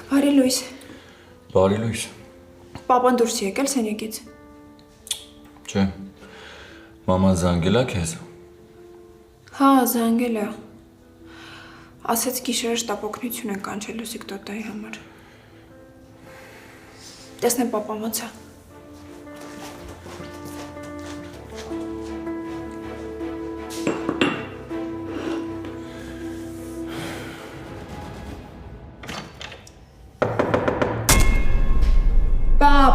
Բարի լույս։ Բարի լույս։ Պապան դուրս եկել սենյակից։ Չէ։ Մաման զանգել է քեզ։ Հա, զանգել է։ Ասեց գիշերը շտապօգնություն են կանչել Լուսիկ տոտայի համար։ Տեսնեմ պապան ոնց է։ Պապ։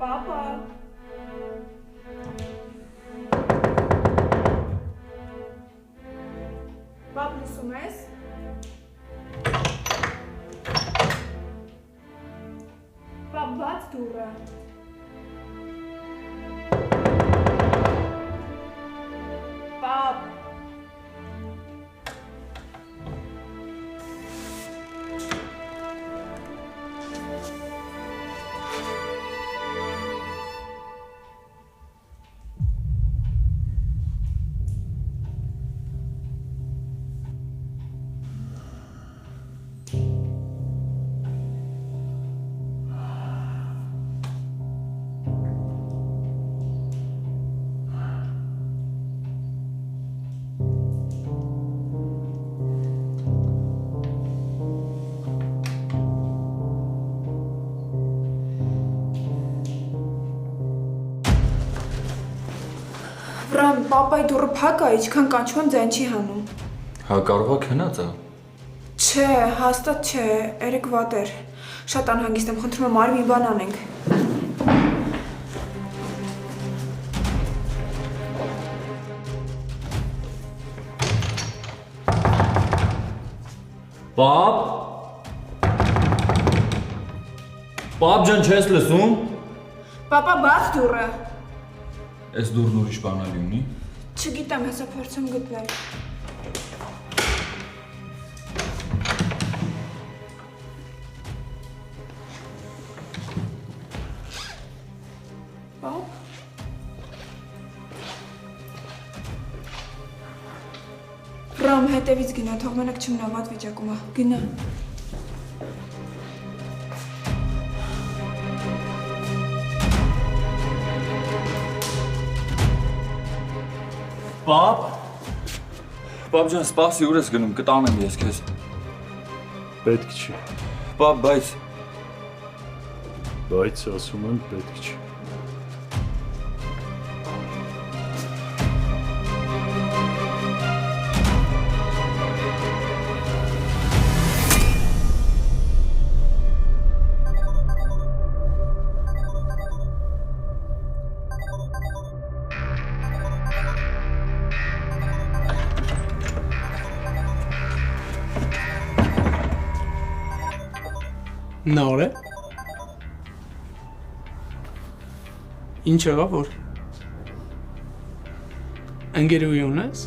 Պապա։ Պապ, լսում ես։ Պապ, բաց դուռը։ Պապ։ Վրան, պապայի դուռը փակ է, ինչքան կանչում եմ ձայն չի հանում։ Հա կարող է քնած է։ Չէ, հաստատ չէ, երեք վատ էր։ Շատ անհանգիստ եմ, խնդրում եմ արի մի բան անենք։ Պապ ջան, չես լսում։ Պապա, բաց դուռը։ Այս դուրն ուրիշ բանալի ունի։ Չգիտեմ, հեսա փորձեմ գտնել։ Պապ։ Ռամ, հետևից գնա, թող մենակ չմնա վատ վիճակում է, գնա։ Պապ ջան, սպասի, ուր ես գնում, կտանեմ ես քեզ։ Պետք չի։ Պապ, Բայց ասում եմ պետք չի։ Նոր է։ Ինչ եղավ որ։ Ընկերուհի ունես։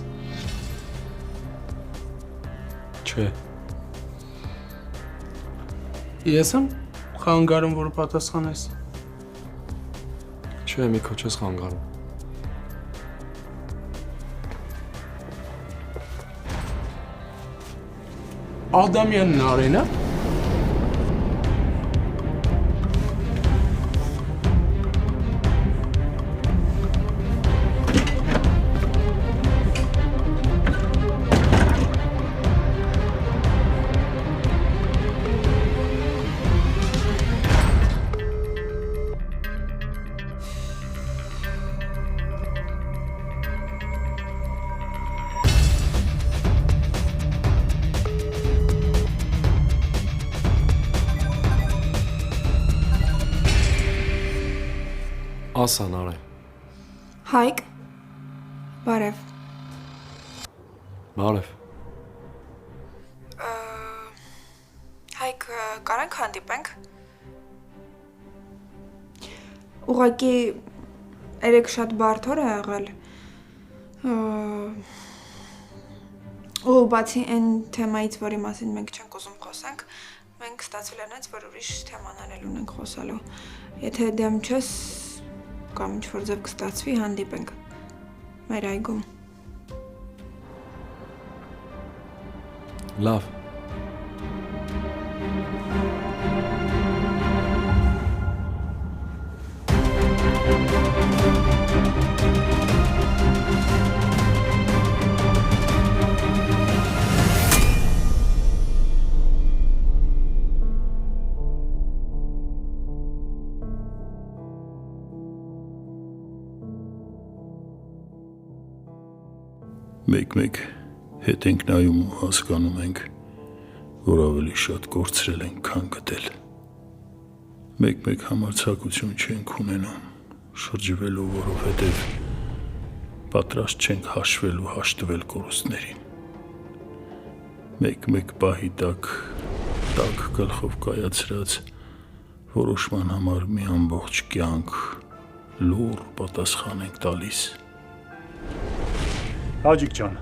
Չէ։ Ես եմ խանգարում, որ պատասխանես։ Չէ, մի քիչ ես խանգարում։ Ադամյանն Արենը։ Ասան արե։ Հայկ։ Բարև։ Բարև։ Հայկ, կարանք հանդիպենք։ Ուղղակի երեք շատ բարդ օր է եղել։ Ու բացի այն թեմայից, որի մասին մենք չենք ուզում խոսենք, մենք ստացվել ենք, որ ուրիշ թեմաներ ունենք խոսալու։ Եթե դեմ չես, կամ ինչ-որ ձև կստացվի, հանդիպենք։ Մեր այգում։ Լավ։ Մեկ-մեկ հետ ենք նայում ու հասկանում ենք, որ ավելի շատ կորցրել ենք, քան գտել։ Մեկ-մեկ համարձակություն չենք ունենում, շրջվելու, որովհետև պատրաստ չենք հաշվելու հաշտվել կորուստներին։ Մեկ-մեկ պահի տակ գլխով կայացրած որոշման համար մի ամբողջ կյանք լուռ պատասխան ենք տալիս։ Հաջիկ ջան,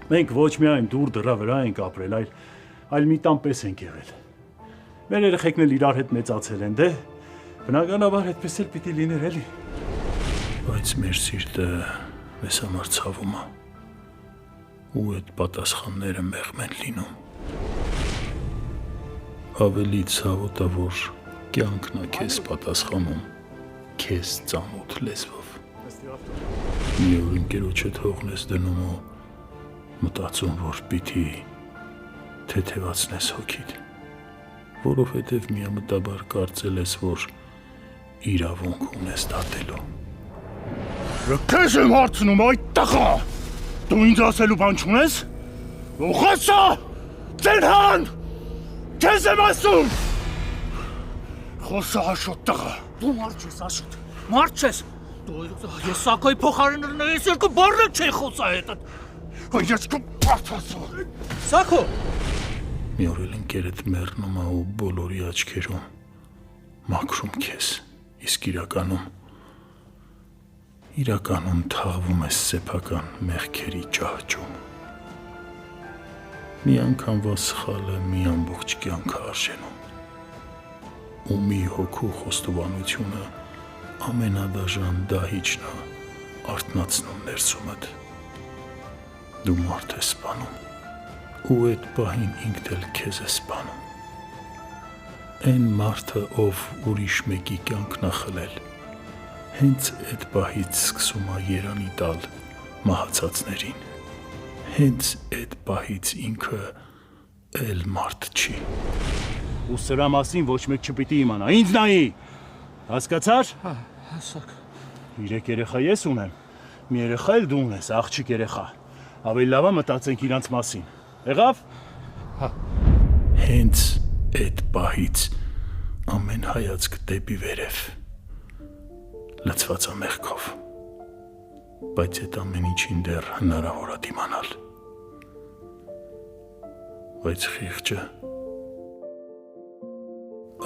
մենք ոչ միայն դուր դրա վրա ենք ապրել, այլ մի տան պես ենք եղել։ Մեր երեխեքն էլ իրար հետ մեծացել են, դե բնականաբար այդպես էլ պիտի լիներ էլի։ Բայց մեր սիրտը մեզ համար ցավում է, ու այդ պատասխանները մեղմ են լինում։ Ավելի ցավոտը, որ կյանքն է քեզ պատասխանում, քեզ ծանոթ լեզվով։ Մի օր ընկերոջը թողնես դնում ու մտածում, որ պիտի թեթևացնես հոգիդ, որովհետև միամտաբար կարծել ես, որ իրավունք ունես դատելու։ Քեզ եմ հարցնում այդ տղա, դու ինձ ասելու բան չունես։ Ուղղացա, ձենհան, քեզ եմ ասում։ Խոսա Աշոտ տղա։ Դու մարդ ես Աշոտ, մարդ ես։ Ես սակոյ փոխարիներն ես երկու բառը չի խոսա հետդ։ Ես կպարտասու։ Սակո։ Մի օր էլ ընկերդ մեռնում է ու բոլորի աչքերում մաքրում քեզ, իսկ իրականում թաղվում ես սեփական մեղքերի ճահճում։ Մի անգամվա սխալը մի ամբողջ կյանք արժենում, ու մի հոգու խոստովանությունը ամենադաժան դահիճն է արթնացնում ներսումդ։ Դու մարդ ես սպանում, ու այդ պահին ինքդ էլ քեզ է սպանում։ Այն մարդը, ով ուրիշ մեկի կյանքն է խլել, հենց այդ պահից սկսում է երանի տալ մահացածներին։ Հենց այդ պահից ինքը էլ մարդ չի։ Ու սրա մասին ոչ մեկ չպիտի իմանա, ինձ նայի։ Հասկացար։ Հասակ։ 3 երեխա ես ունեմ, մի երեխա էլ դու ունես, աղջիկ երեխա։ Ավելի լավ է մտածենք իրանց մասին։ Եղավ։ Հենց այդ պահից ամեն հայացք դեպի վերև լցված է մեղքով, բայց այդ ամեն ինչին դեռ հնարավոր է դիմանալ։ Բայց խիղճը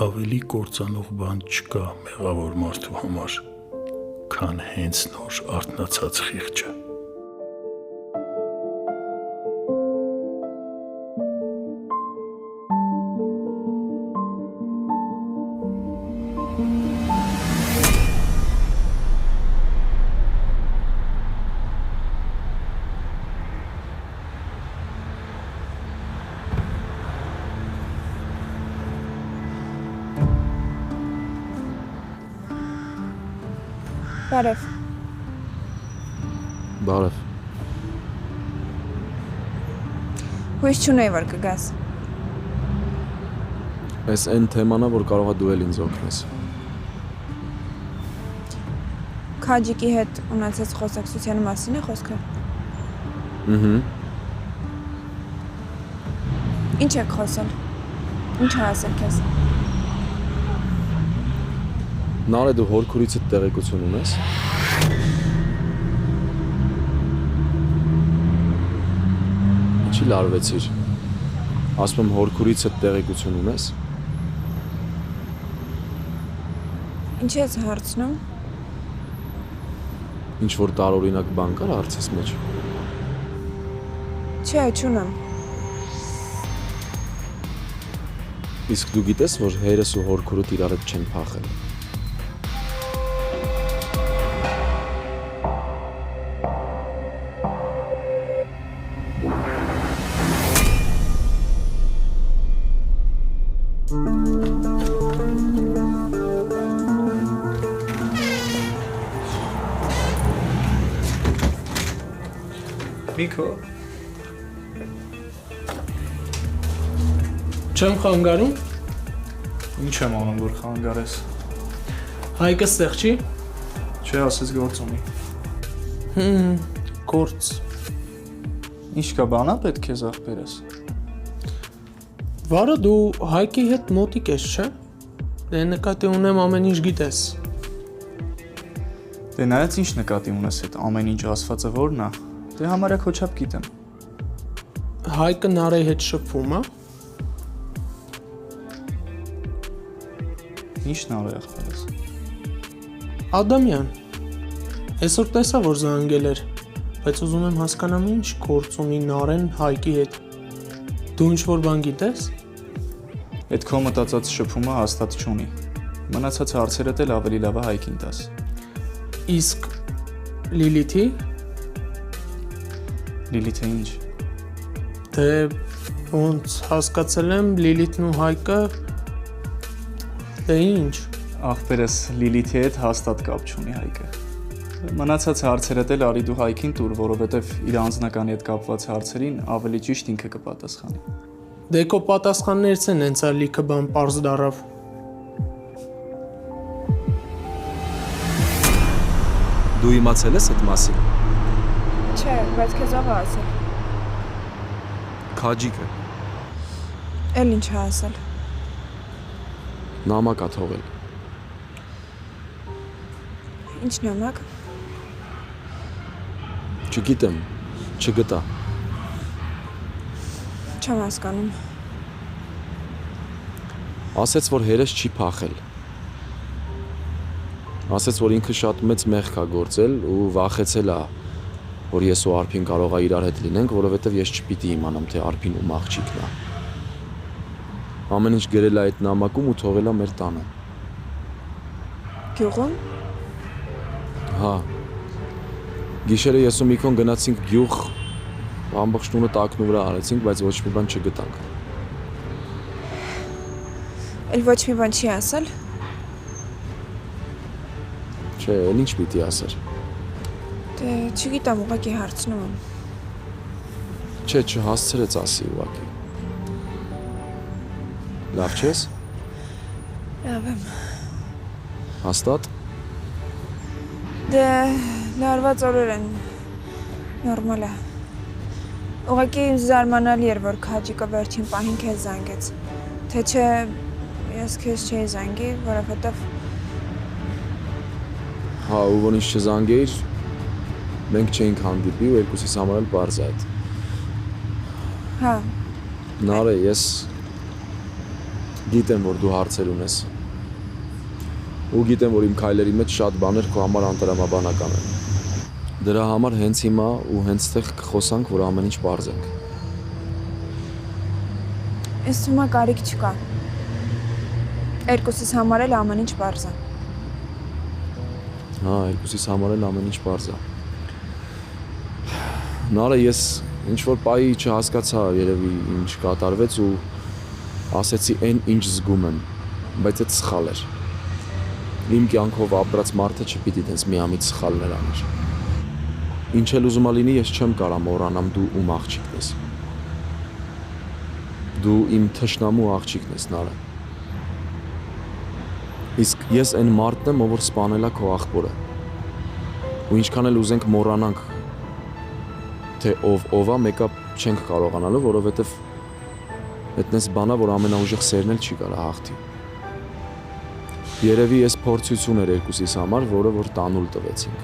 ավելի կործանող բան չկա մեղավոր մարդու համար, քան հենց նոր արթնացած խիղճը։ Բարև։ Բարև։ Հույս չունեի, որ կգաս։ Այս այն թեմանա, որ կարող է դու էլ ինձ օգնես։ Քաջիկի հետ ունեցած խոսակցության մասին է խոսքը։ Ինչ եք խոսել։ Ինչ է ասել քեզ։ Նարե դու հորքուրիցդ տեղեկություն ունես։ Ինչի լարվեցիր։ Ասում եմ հորքուրիցդ տեղեկություն ունես։ Ինչ ես հարցնում։ Ինչ որ տարօրինակ բան կար հարցես մեջ։ Չէ, չունեմ։ Իսկ դու գիտես, որ հերս ու հորքուրդ իրար հետ չեն փախել։ Միքո։ Չեմ խանգարում։ Ինչ եմ անում, որ խանգարես։ Հայկը ստեղ չի։ Չէ, ասես գործ ունի։ Գործ։ Ինչ կա բանա պետք է ախպերս։ Վարը դու Հայկի հետ մոտիկ ես, չէ՞։ Դե նկատի ունեմ ամեն ինչ գիտես։ Դե նայած ինչ նկատի ունես այդ ամեն ինչ ասվածը որն է։ Դե համարյա քո չափ գիտեմ։ Հայկը Նարեի հետ շփվում է։ Ինչն արի ախպերս։ Ադամյան։ Այսօր տեսա որ զանգել էր, բայց ուզում եմ հասկանամ ինչ գործ ունի Նարեն Հայկի հետ։ Դու ինչ որ բան գիտես։ Այդ քո մտածած շփումը հաստատ չունի։ Մնացած հարցերդ էլ ավելի լավ է Հայկին տաս։ Իսկ Լիլիթի։ Լիլիթը ինչ։ Դե ոնց հասկացել եմ Լիլիթն ու Հայկը դե ինչ։ Ախպերս Լիլիթի հետ հաստատ կապ չունի Հայկը։ Մնացած հարցերդ էլ արի դու Հայկին տուր, որովհետև իր անձնականի հետ կապված հարցերին ավելի ճիշտ ինքը կպատասխանի։ Դե քո պատասխաններից են հենց այ լիքը բան པարզ դարավ։ Դու իմացել ես այդ մասին։ Չէ, բայց քեզ ով է ասել։ Քաջիկը Էլ ինչ է ասել։ նամակ ա թողել։ Ինչ նամակ։ Չգիտեմ, չգտա։ Չեմ հասկանում։ Ասեց որ հերս չի փախել։ Ասեց որ ինքը շատ մեծ մեղք ա գործել ու վախեցել ա, որ ես ու Արփին կարող ա իրար հետ լինենք, որովհետև ես չպիտի իմանամ թե Արփին ում աղջիկն ա։ Ամեն ինչ գրել ա այդ նամակում ու թողել ա մեր տանը։ Գյուղում։ Հա։ Գիշերը ես ու Միքոն գնացինք գյուղ, ամբողջ տունը տակնու վրա արեցինք, բայց ոչ մի բան չգտանք։ Էլ ոչ մի բան չի ասել։ Չէ, էլ ինչ պիտի ասեր։ Դե չգիտեմ, ուղղակի հարցնում եմ։ Չէ, չհասցրեց ասի ուղղակի։ Լավ չես։ Լավ եմ։ Հաստատ։ Դե լարված օրեր են։ Նորմալ է։ Ուղղակի զարմանալի էր, որ Քաջիկը վերջին պահին քեզ զանգեց։ Թե չէ ես քեզ չէի զանգի, որովհետև Հա, ու որ ինչ չզանգեիր, մենք չէինք հանդիպի ու երկուսիս համար էլ բարձ է այդ։ հա, Նարե, ես գիտեմ, որ դու հարցեր ունես։ Ու գիտեմ, որ իմ քայլերի մեջ շատ բաներ քո համար անտրամաբանական են։ Դրա համար հենց հիմա ու հենց տեղ կխոսանք, որ ամեն ինչ բարձենք։ ինձ թվում է կարիք չկա։ Երկուսիս համար էլ ամեն ինչ բարձ է։ Հա, երկուսիս համար էլ ամեն ինչ բարձ է։ Նարե, ես ինչ-որ պայի չհասկացա երևի ինչ կատարվեց ու ասեցի այն ինչ զգում եմ, բայց այդ սխալ էր։ Իմ կյանքով ապրած մարդը չպիտի տենց միամիտ սխալներ աներ։ Ինչ էլ ուզում ա լինի, ես չեմ կարա մոռանամ դու ում աղջիկն ես։ Դու իմ թշնամու աղջիկն ես, Նարե։ Իսկ ես այն մարդն եմ, ով որ սպանել ա քո աղբորը։ Ու ինչքան էլ ուզենք մոռանանք, թե ով ա, մեկը չենք կարողանալու, որովհետև այդպես բանա, որ ամենաուժեղ սերն էլ չի կարա հաղթի։ Երևի ես փորձություն էր երկուսիս համար, որը որ տանուլ տվեցինք։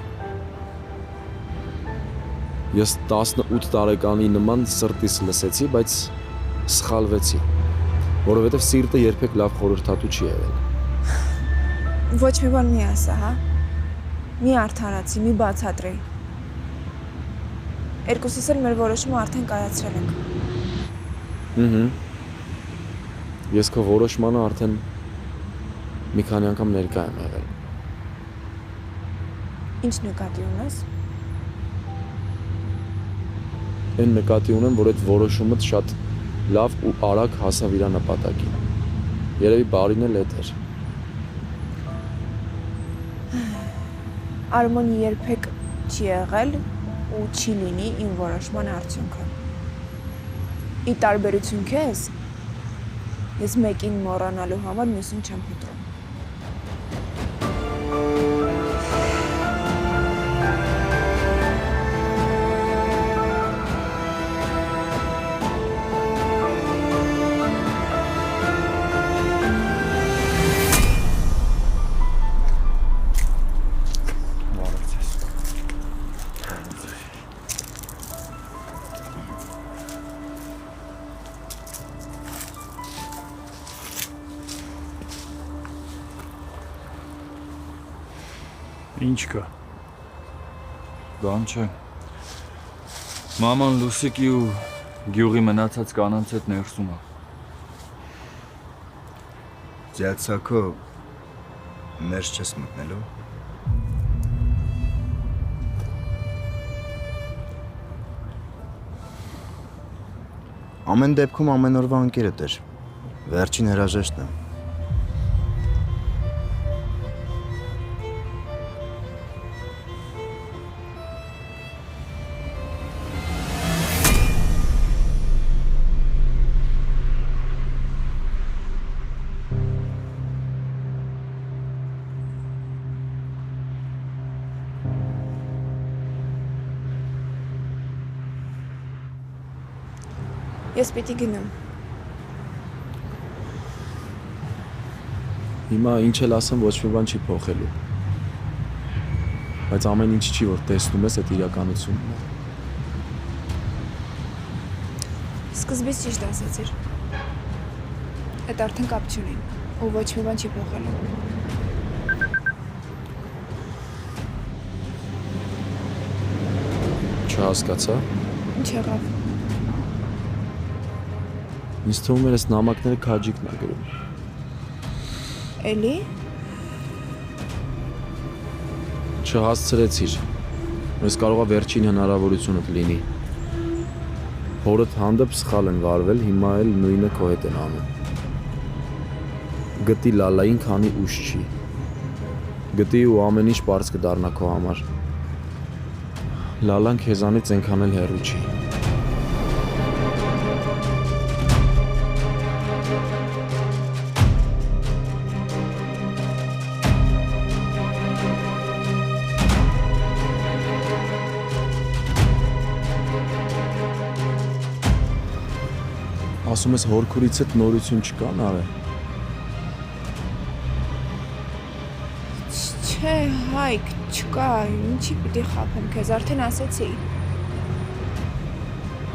Ես 18 տարեկանի նման սրտիս լսեցի, բայց սխալվեցի, որովհետև սիրտը երբեք լավ խորհրդատու չի եղել։ Ոչ մի բան մի ասա, հա։ Մի արդարացի, մի բացատրի։ Երկուսս էլ մեր որոշումը արդեն կայացրել ենք։ Ես քո որոշմանը արդեն մի քանի անգամ ներկա եմ եղել։ Ինչ նկատի ունես։ Այն նկատի ունեմ, որ այդ որոշումը շատ լավ ու արագ հասավ իր նպատակին։ Երևի բարին էլ էդ էր։ Արմոնի երբեք չի եղել ու չի լինի իմ որոշման արդյունքը։ Ի տարբերություն քեզ, ես մեկին մոռանալու համար մյուսին չեմ փնտրում։ Ինչ կա։ Բան չէ։ Մաման Լուսիկի ու գյուղի մնացած կանանց հետ ներսում է։ Ձյացակո ներս չես մտնելու։ Ամեն դեպքում ամեն օրվա ընկերդ էր։ Վերջին հրաժեշտն է։ Ես պիտի գնամ։ Հիմա ինչ էլ ասեմ, ոչ մի բան չի փոխելու։ Բայց ամեն ինչ չի, որ տեսնում ես, այդ իրականությունն է։ Սկզբից ճիշտ ասացիր։ Այդ արդեն կապ չունի, ու ոչ մի բան չի փոխելու։ Չհասկացա։ Ինչ եղավ։ Ինձ թվում էր, այս նամակները քաջիկն է գրում։ Էլի։ Չհասցրեցիր։ Ես կարող է վերջին հնարավորությունդ լինի։ Հորդ հանդեպ սխալ են վարվել, հիմա էլ նույնը քո հետ են անում։ Գտի Լալային, քանի ուշ չի։ Գտի ու ամեն ինչ բարձ կդառնա քո համար։ Լալան քեզանից այնքան էլ հեռու չի։ Ասում ես հորքուրից հետ նորություն չկա, Նարէ։ Չէ, Հայկ, չկա, ինչի պիտի խաբեմ, քեզ արդեն ասեցի։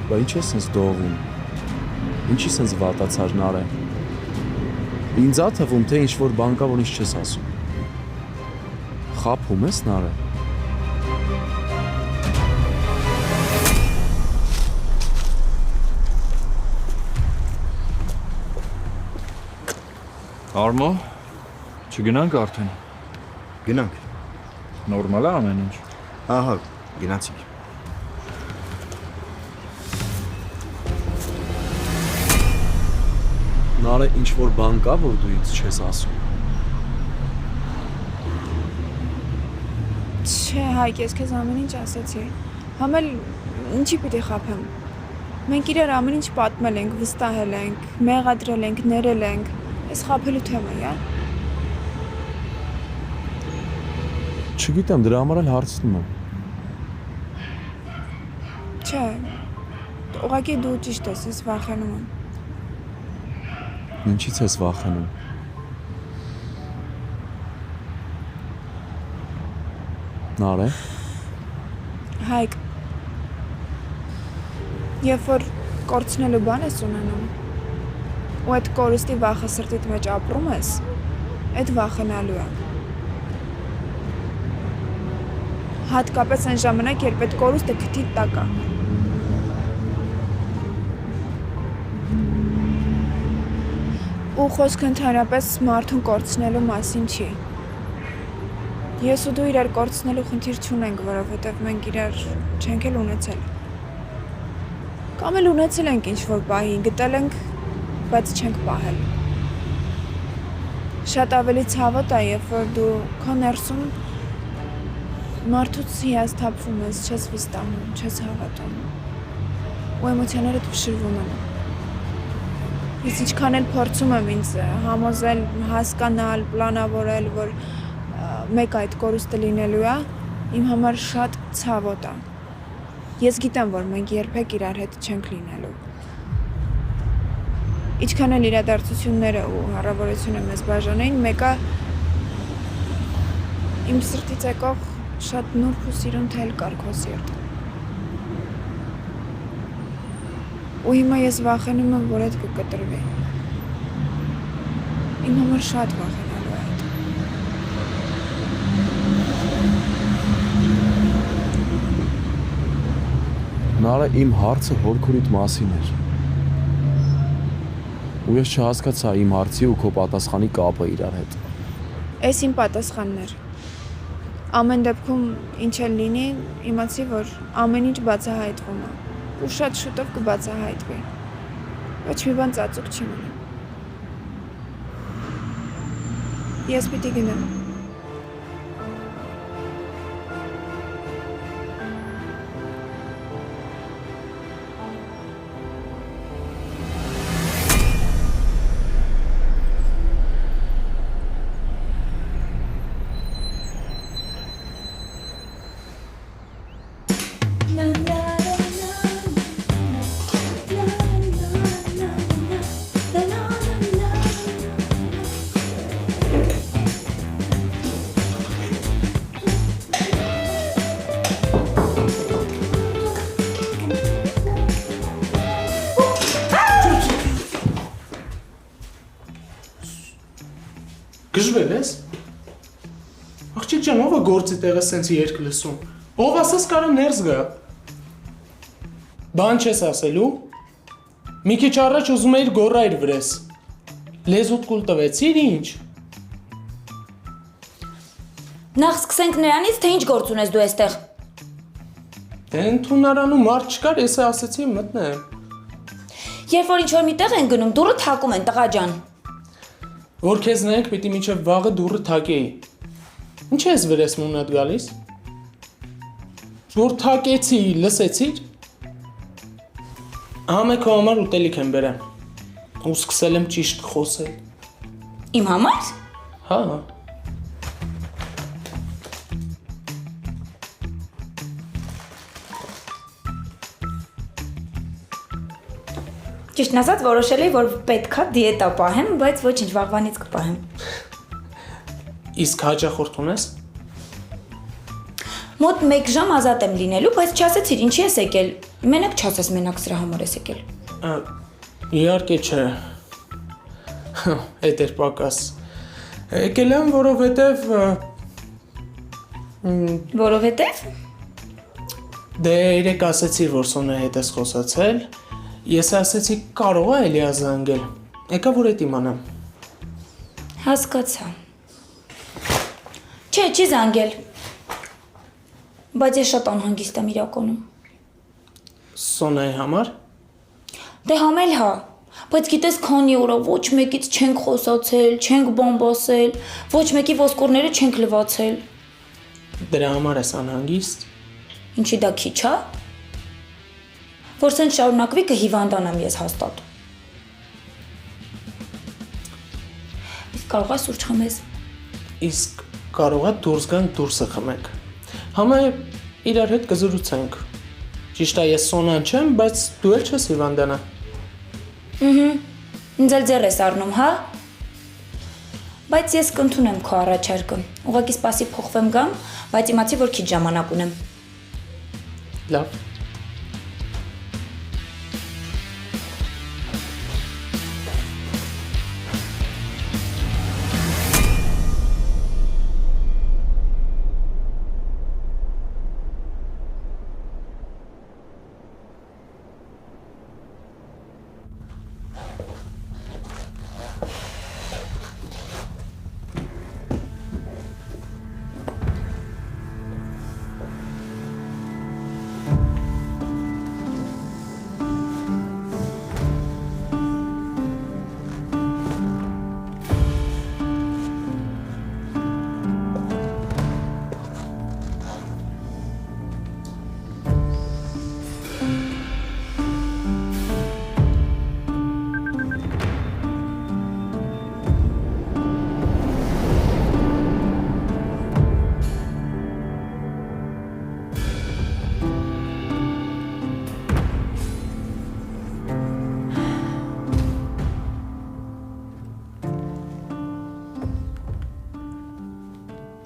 Բա ինչ ես սենց դողում։ Ինչի սենց վատացար, Նարէ։ Ինձ ա թվում, թե ինչ-որ բան կա, որ ինչ չես ասում։ Խաբում ես, Նարէ։ Արմո, չգնանք արդեն։ Գնանք։ Նորմալ է ամեն ինչ։ Ահա, գնացինք։ Նարէ, ինչ-որ բան կա, որ դու ինձ չես ասում։ Չէ, Հայկ, ես քեզ ամեն ինչ ասեցի։ Համ էլ ինչի պիտի խաբեմ։ Մենք իրար ամեն ինչ պատմել ենք, վստահել ենք, մեղադրել ենք, ներել ենք։ Ես խաբելու թեմա է։ Չգիտեմ, դրա համար էլ հարցնում եմ։ Չէ, ուղղակի դու ճիշտ ես, ես վախենում եմ։ Ինչից ես վախենում։ Նարէ։ Հայկ, երբ որ կորցնելու բան ես ունենում, ու այդ կորուստի վախը սրտիդ մեջ ապրում ես, այդ վախենալու է։ Հատկապես այն ժամանակ, երբ այդ կորուստը քթիդ տակ է։ Ու խոսքը ընդհանրապես մարդուն կորցնելու մասին չի։ Ես ու դու իրար կորցնելու խնդիր չունենք, որովհետև մենք իրար չենք էլ ունեցել։ Կամ էլ ունեցել ենք ինչ-որ պահի, գտել ենք, բայց չենք պահել։ Շատ ավելի ցավոտ է, երբ որ դու քո ներսում Մարդուց հիասթափվում ես, չես վստահում, չես հավատում։ Ու էմոցիաներդ վշրվում են։ Ես ինչքան էլ փորձում եմ ինձ համոզել, հասկանալ, պլանավորել, որ մեկ այդ կորուստը լինելու է, իմ համար շատ ցավոտ է։ Ես գիտեմ, որ մենք երբեք իրար հետ չենք լինելու։ Ինչքան էլ իրադարձությունները ու հառավորությունը մեզ բաժանեին, մեկը իմ սրտից եկող շատ նուրբ ու սիրուն թել կար քո սիրտը։ Ու հիմա ես վախենում եմ, որ այդ կկտրվի։ Իմ համար շատ վախենալու է այդ։ Նարը իմ հարցը հորքորիդ մասին էր։ Ու ես չհասկացա իմ հարցի ու քո պատասխանի կապը իրար հետ։ Էս իմ պատասխանն էր։ Ամեն դեպքում ինչ էլ լինի, իմացի, որ ամեն ինչ բացահայտվում է։ Ու շատ շուտով կբացահայտվի։ Ոչ մի բան ծածուկ չի մնա։ Ես պիտի գնամ։ Գժվել ես։ Աղջիկ ջան, ով է գործի տեղը սենց երգ լսում։ Ով ասես կարա ներս գա։ Բան չես ասելու։ Մի քիչ առաջ ուզում էիր գոռայր վրես։ Լեզուդ կուլ տվեցիր ինչ։ Նախ սկսենք նրանից, թե ինչ գործ ունես դու այստեղ։ Դե ընդունարանում մարդ չկար, ես ասեցի մտնեմ։ Երբ որ ինչ-որ մի տեղ են գնում, դուռը թակում են, տղա ջան։ Որ քեզ նայենք, պիտի մինչև վաղը դուռը թակեի։ Ինչ ես վրես մունատ գալիս։ Որ թակեցի, լսեցիր։ Համե քո համար ուտելիք եմ բերեմ։ Ու սկսել եմ ճիշտ խոսել։ Իմ համար։ Հա։ Ճիշտն ասած որոշել էի, որ պետքա դիետա պահեմ, բայց ոչինչ, վաղվանից կպահեմ։ Իսկ հաճախորդ ունես։ Մոտ 1 ժամ ազատ եմ լինելու, բայց չասեցիր ինչի ես եկել։ Մենակ չասես մենակ սրա համար ես եկել։ Իհարկե չէ։ Էդ էր պակաս։ Եկել եմ, որովհետև Որովհետև դե երեք ասեցիր, որ Սոնայի հետ ես խոսացել։ Ես ասեցի կարող է էլի ազանգել։ Եկա որ էդ իմանամ։ Հասկացա։ Չէ, չի զանգել։ Բայց ես շատ անհանգիստ եմ իրականում։ Սոնայի համար։ Դե համել հա, բայց գիտես քանի օր ոչ մեկից չենք խոսացել, չենք բամբասել, ոչ մեկի ոսկորները չենք լվացել։ Դրա համար ես անհանգիստ։ Ինչի դա քիչ է։ Որ սենց շարունակվի կհիվանդանամ ես հաստատ։ Իսկ կարող է սուրճ խմես։ Իսկ կարող է դուրս գանք դուրսը խմենք։ Համա իրար հետ կզրուցենք։ Ճիշտ է ես Սոնան չեմ, բայց դու էլ չես հիվանդանա։ Ինձ էլ ձեռ ես առնում, հա։ Բայց ես կընդունեմ քո առաջարկը։ Ուղղակի սպասի փոխվեմ գամ, բայց իմացի որ քիչ ժամանակ ունեմ։ Լավ։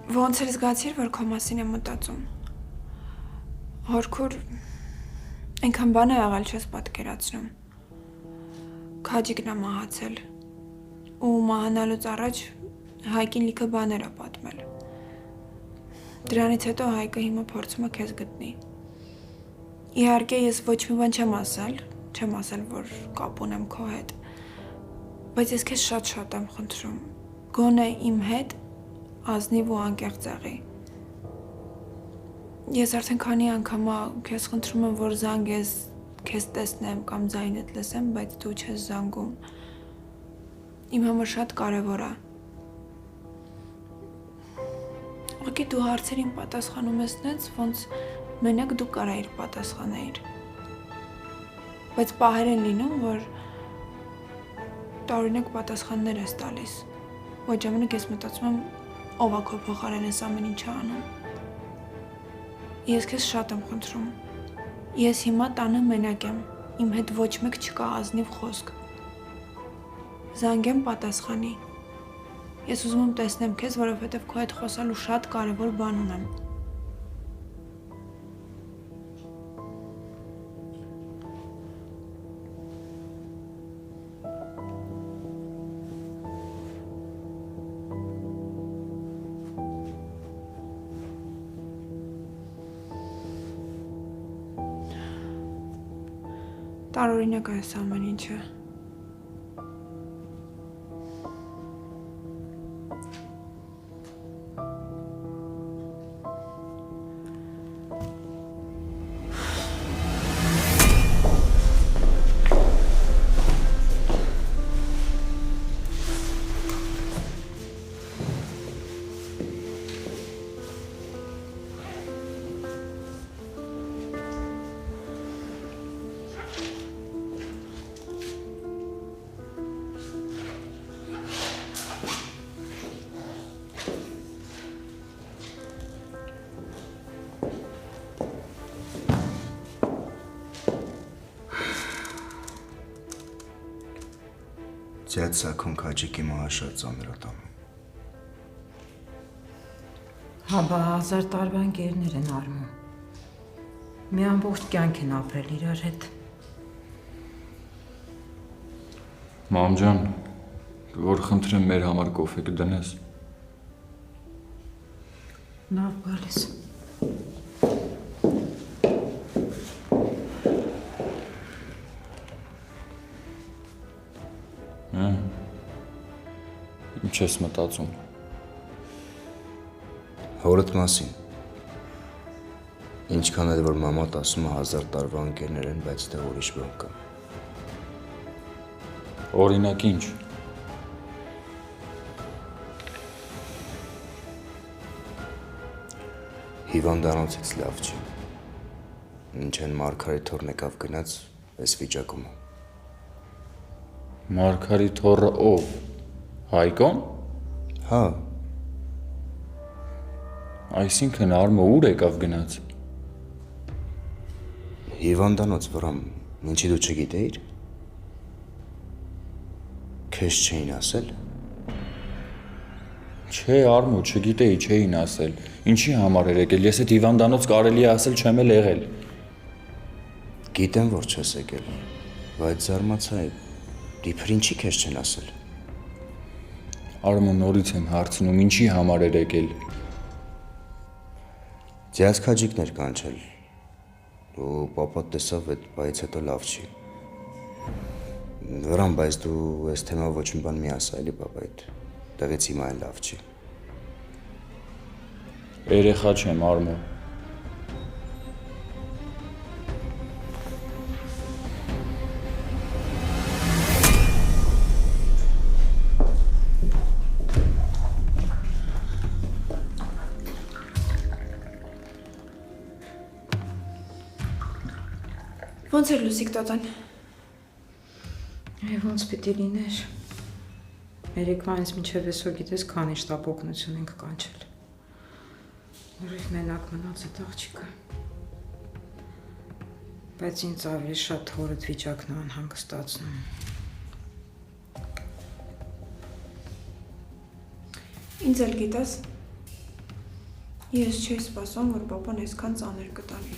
Ոնց էլ զգացիր, որ քո մասին եմ մտածում։ Հորքուր այնքան բան է եղել չես պատկերացնում։ Քաջիկն է մահացել։ Ու մահանալուց առաջ Հայկին լիքը բաներ է պատմել։ Դրանից հետո Հայկը հիմա փորձում է քեզ գտնի։ Իհարկե ես ոչ մի բան չեմ ասել, որ կապ ունեմ քո հետ։ Բայց ես քեզ շատ եմ խնդրում։ Գոնե իմ հետ ազնիվ ու անկեղծ եղի։ Ես արդեն քանի անգամ քեզ խնդրում եմ, որ զանգես, քեզ տեսնեմ կամ ձայնդ լսեմ, բայց դու չես զանգում։ Իմ համար շատ կարևոր է։ Ուղղակի դու հարցերին պատասխանում ես նենց, ոնց մենակ դու կարայիր պատասխանեիր։ Բայց պահեր են լինում, որ տարօրինակ պատասխաններ ես տալիս։ Ոչ ժամանակ ես մտածում եմ, ով է քո փոխարեն այս ամեն ինչը անում։ Ես քեզ շատ եմ խնդրում։ Ես հիմա տանը մենակ եմ, իմ հետ ոչ մեկ չկա ազնիվ խոսք։ Զանգեմ պատասխանի։ Ես ուզում եմ տեսնեմ քեզ, որովհետև քո հետ խոսալու շատ կարևոր բան ունեմ։ Տարօրինակ է այս ամեն ինչը։ Ձեզ սակոն քաջիկի մահաշած ծանրատամ։ Հաբա 1000 տարվա ընկերներ են արմու։ Մի ամբողջ կյանք են ապրել իրար հետ։ Մամ ջան, որ խնդրեմ մեր համար կոֆե կդնես։ Լավ գալիս։ Ինչ ես մտածում։ Հորդ մասին։ Ինչքան էլ որ մամատ ասում է 1000 տարվա ընկերներ են, բայց դե ուրիշ բան կա։ Օրինակ ինչ։ Հիվանդանոցից լավ չի։ Ինչ են Մարգարիտ թորն եկավ գնաց, այս վիճակում։ Մարգարիտ թորը ով։ Հայկոն։ Հա։ Այսինքն Արմը ուր եկավ գնաց։ Հիվանդանոց, վրամ, ինչի դու չգիտեիր։ Քեզ չէին ասել։ Չէ, Արմու, չգիտեի, չէին ասել։ Ինչի համար էր եկել, ես այդ հիվանդանոց կարելի է ասել չեմ էլ եղել։ Գիտեմ, որ չես եկել, բայց զարմացա է, դիփր ինչի քեզ չեն ասել։ Արմու, նորից եմ հարցնում, ինչի համար էր եկել։ Ձեզ քաջիկներ կանչել։ Ու պապատ տեսավ այդ բայից հետո լավ չի։ Վրան, բայց դու այս թեմա ոչ մի բան մի ասա, էլի պապայիդ։ Տեղից հիմա էլ լավ չի։ Երեխա չեմ, Արմու։ Ոնց էր Լուսիկ տոտան։ Ոնց պիտի լիներ։ Երեկվանից մինչև այսօր գիտես քանի շտապ օգնություն ենք կանչել։ Ուրիշ մենակ մնաց այդ աղջիկը։ Բայց ինձ ավելի շատ հորդ վիճակն է անհանգստացնում։ Ինձ էլ գիտես։ Ես չէի սպասում, որ պապան այսքան ծանր կտանի։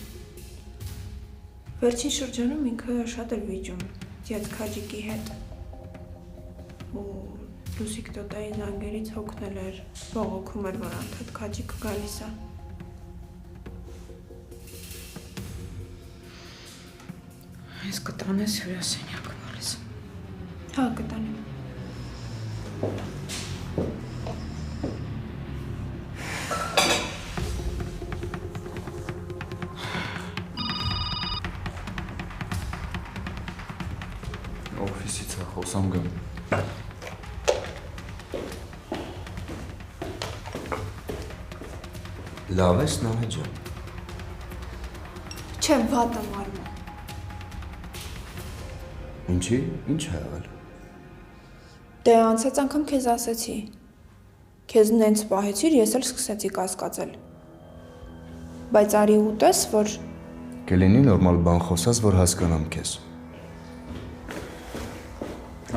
Վերջին շրջանում ինքը շատ էր վիճում ձյաձ Քաջիկի հետ։ Ու Լուսիկ տոտայի զանգերից հոգնել էր, բողոքում էր, որ անդադ Քաջիկը գալիս է։ Ես կտանես հյուրասենյակը բարես։ Հա, կտանեմ։ Օֆիսից է խոսամ գամ։ Լավ ես Նահե ջան։ Չէ, վատ եմ արվում։ Ինչի՞, ինչ ա եղել։ Դե անցած անգամ քեզ ասեցի։ Քեզ նենց պահեցիր, ես էլ սկսեցի կասկածել։ Բայց արի ուտես, որ Կլինի նորմալ բան խոսած, որ հասկանամ քեզ։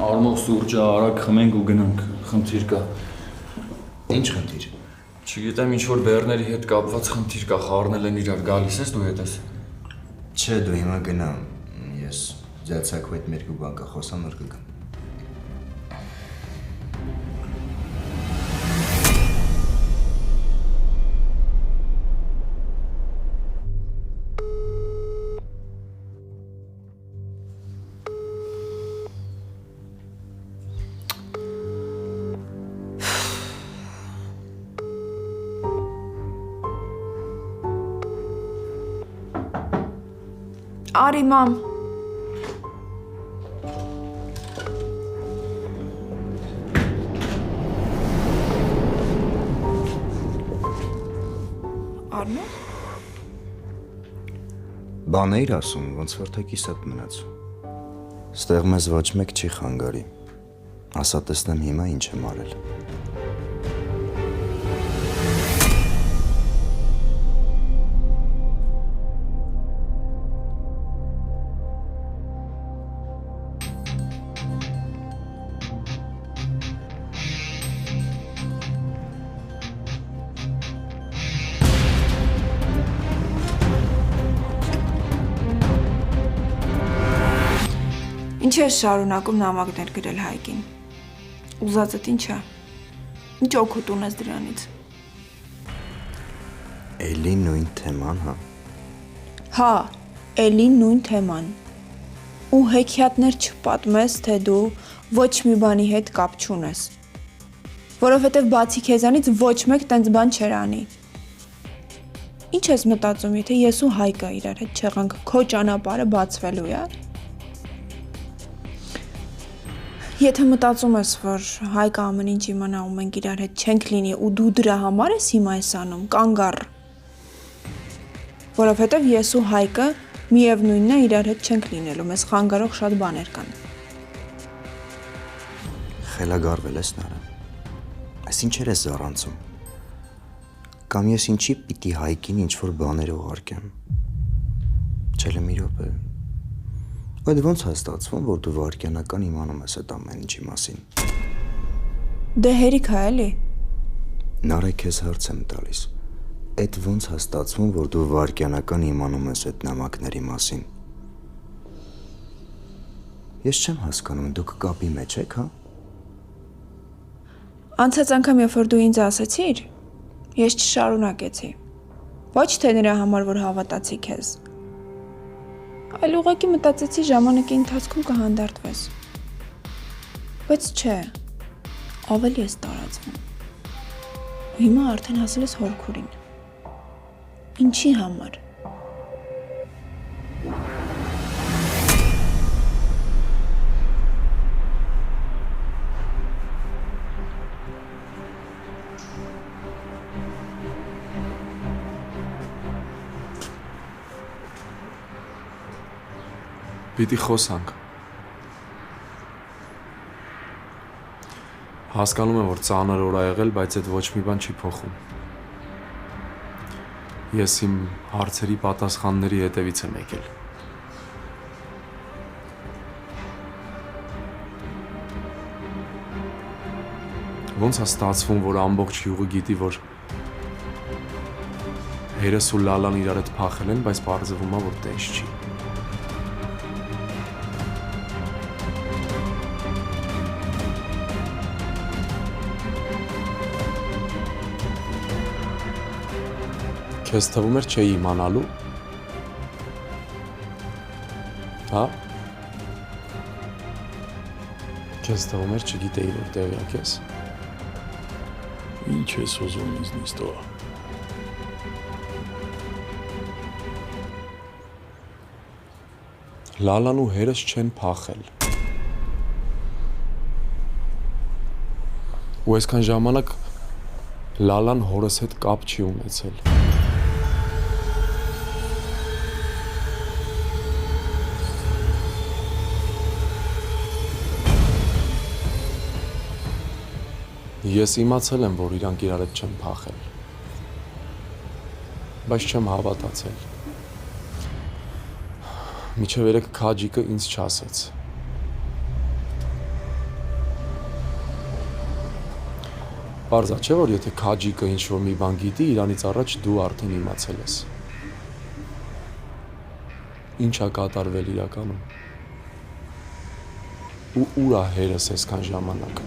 Արմով սուրճը արագ խմենք ու գնանք, խնդիր կա։ Ինչ խնդիր։ Չգիտեմ, ինչ որ բեռների հետ կապված խնդիր կա, խառնել են իրար, գալիս ես դու հետս։ Չէ, դու հիմա գնա։ Ես ձյացակու հետ մերկու բան կխոսամ, որ կգամ։ Արի մամ։ Արնո։ Բան էիր ասում, ոնց որ թե կիսատ մնաց։ Ստեղ մեզ ոչ մեկ չի խանգարի։ Ասա տեսնեմ հիմա ինչ եմ արել։ Ինչ ես շարունակում նամակներ գրել Հայկին։ Ուզածդ ինչ է։ Ինչ օգուտ ունես դրանից։ Էլի նույն թեման, հա։ Հա, էլի նույն թեման։ Ու հեքիաթներ չպատմես, թե դու ոչ մի բանի հետ կապ չունես։ Որովհետև բացի քեզանից ոչ մեկ տենց բան չեր անի։ Ինչ ես մտածում, եթե ես ու Հայկը իրար հետ չեղանք, քո ճանապարհը բացվելու է։ Եթե մտածում ես, որ Հայկը ամեն ինչ իմանա ու մենք իրար հետ չենք լինի ու դու դրա համար ես հիմա ես անում, կանգ առ։ Որովհետև ես ու Հայկը միևնույնն է իրար հետ չենք լինելու, մեզ խանգարող շատ բաներ կան։ Խելագարվել ես Նարը։ Այս ինչեր ես զառանցում։ Կամ ես ինչի պիտի Հայկին ինչ-որ բաներ ուղարկեմ։ Չէ՞ մի րոպե։ Այդ ոնց է ստացվում, որ դու վարկյանական իմանում ես այդ ամեն ինչի մասին։ Դե հերիք է էլի։ Նարեկ քեզ հարց եմ տալիս։ Այդ ոնց է ստացվում, որ դու վարկյանական իմանում ես այդ նամակների մասին։ Ես չեմ հասկանում, դուք կապի մեջ եք, հա։ Անցած անգամ երբ որ դու ինձ ասեցիր, ես չշարունակեցի։ Ոչ թե նրա համար, որ հավատացի քեզ։ Այլ ուղղակի մտածեցի ժամանակի ընթացքում կհանդարտվես։ Բայց չէ, ավելի ես տարածվում։ Հիմա արդեն հասել ես հորքուրին։ Ինչի համար։ Պիտի խոսանք։ Հասկանում եմ, որ ծանր օր ա եղել, բայց այդ ոչ մի բան չի փոխում։ Ես իմ հարցերի պատասխանների հետևից եմ եկել։ Ոնց է ստացվում, որ ամբողջ յուղը գիտի, որ Հերս ու Լալան իրար հետ փախել են, բայց պարզվում է, որ տես չի։ Քեզ թվում էր չէի իմանալու։ Հա։ Քեզ թվում էր չգիտեի, որ տեղյակ ես։ Ինչ ես ուզում ինձնից տո։ Լալան ու հերս չեն փախել։ Ու այսքան ժամանակ Լալան հորս հետ կապ չի ունեցել։ Ես իմացել եմ, որ իրանք իրար հետ չեն փախել, բայց չեմ հավատացել։ Միջև երեք քաջիկը ինձ չասեց։ Պարզա չէ, որ եթե քաջիկը ինչ-որ մի բան գիտի, իրանից առաջ դու արդեն իմացել ես։ Ինչ ա կատարվել իրականում։ Ու ուր ա հերս այսքան ժամանակ։